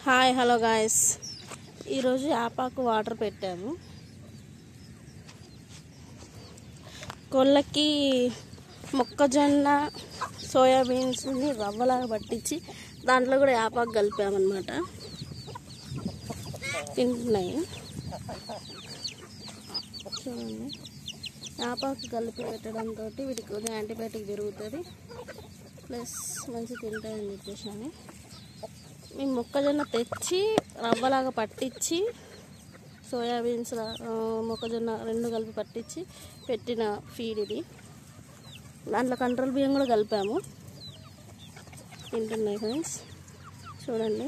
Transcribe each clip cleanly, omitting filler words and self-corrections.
Hi hello guys, ఈరోజు ఆపాకు water పెట్టాము. కోళ్ళకి మొక్కజొన్న సోయాబీన్స్ని రవ్వలాగా పట్టించి దాంట్లో కూడా ఆపాకు కలిపామన్నమాట. తింటున్నాయి చూడండి. ఆపాకు కలిపి పెట్టడంతో వీటికి కొంచెం యాంటీబయాటిక్ జరుగుతుంది, ప్లస్ మంచి తింటాయని చెప్పేసి అని మేము మొక్కజొన్న తెచ్చి రవ్వలాగా పట్టించి సోయాబీన్స్ మొక్కజొన్న రెండు కలిపి పట్టించి పెట్టిన ఫీడ్ ఇది. దాంట్లో కంట్రోల్ బియ్యం కూడా కలిపాము. తింటున్నాయి ఫ్రెండ్స్ చూడండి.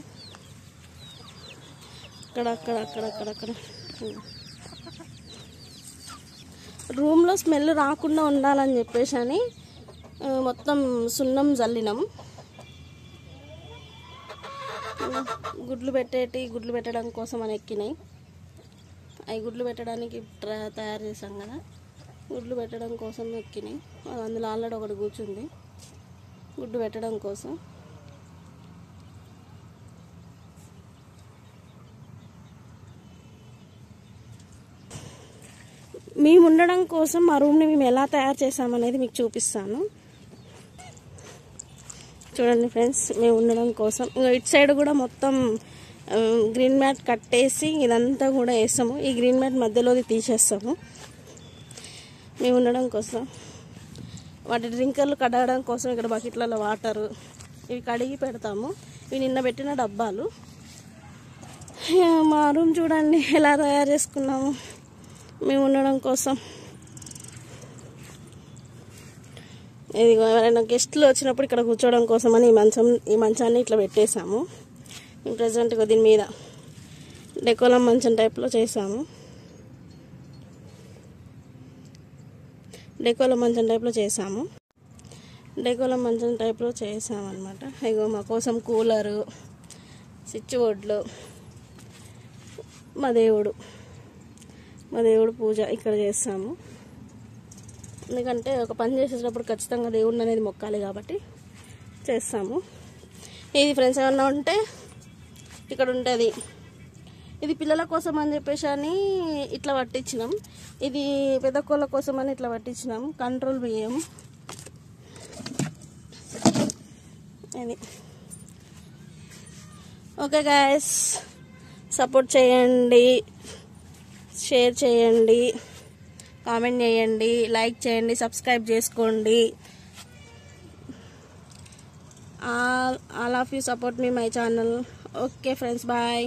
అక్కడక్కడ రూమ్లో స్మెల్ రాకుండా ఉండాలని చెప్పేసి అని మొత్తం సున్నం జల్లినాం. గుడ్లు పెట్టడం కోసం అని ఎక్కినాయి. అవి గుడ్లు పెట్టడానికి తయారు చేసాం కదా, గుడ్లు పెట్టడం కోసం ఎక్కినాయి. అందులో ఆల్రెడీ ఒకటి కూర్చుంది గుడ్డు పెట్టడం కోసం. మేము ఉండడం కోసం మా రూమ్ని మేము ఎలా తయారు చేసామనేది మీకు చూపిస్తాను చూడండి ఫ్రెండ్స్. మేము ఉండడం కోసం ఇంకా ఇటు సైడ్ కూడా మొత్తం గ్రీన్ మ్యాట్ కట్టేసి ఇదంతా కూడా వేస్తాము. ఈ గ్రీన్ మ్యాట్ మధ్యలోది తీసేస్తాము మేము ఉండడం కోసం. వాటి డ్రింకర్లు కడగడం కోసం ఇక్కడ బకెట్లలో వాటరు ఇవి కడిగి పెడతాము. ఇవి నిన్న పెట్టిన డబ్బాలు. మా రూమ్ చూడండి ఎలా తయారు చేసుకున్నాము మేము ఉండడం కోసం. ఇది ఎవరైనా గెస్ట్లు వచ్చినప్పుడు ఇక్కడ కూర్చోవడం కోసం అని ఈ మంచాన్ని ఇట్లా పెట్టేసాము. ప్రజెంట్గా దీని మీద డెకోలం మంచం టైప్లో చేసాము. డెకోలం మంచం టైప్లో చేసామన్నమాట. ఇగో మా కోసం కూలరు, స్విచ్ బోర్డులు, మా దేవుడు పూజ ఇక్కడ చేస్తాము. ఎందుకంటే ఒక పని చేసేటప్పుడు ఖచ్చితంగా దేవుడిని అనేది మొక్కాలి కాబట్టి చేస్తాము. ఇది ఫ్రెండ్స్ ఏమన్నా ఉంటే ఇక్కడ ఉంటుంది. ఇది పిల్లల కోసం అని చెప్పేసి అని ఇట్లా పట్టించినాం. ఇది పెద్ద కోళ్ళ కోసం అని ఇట్లా పట్టించినాం. కంట్రోల్ బియ్యం ఇది. ఓకే గాయస్, సపోర్ట్ చేయండి, షేర్ చేయండి, కామెంట్ చేయండి, లైక్ చేయండి, సబ్స్క్రైబ్ చేసుకోండి. All of you support me my channel. Okay friends, bye.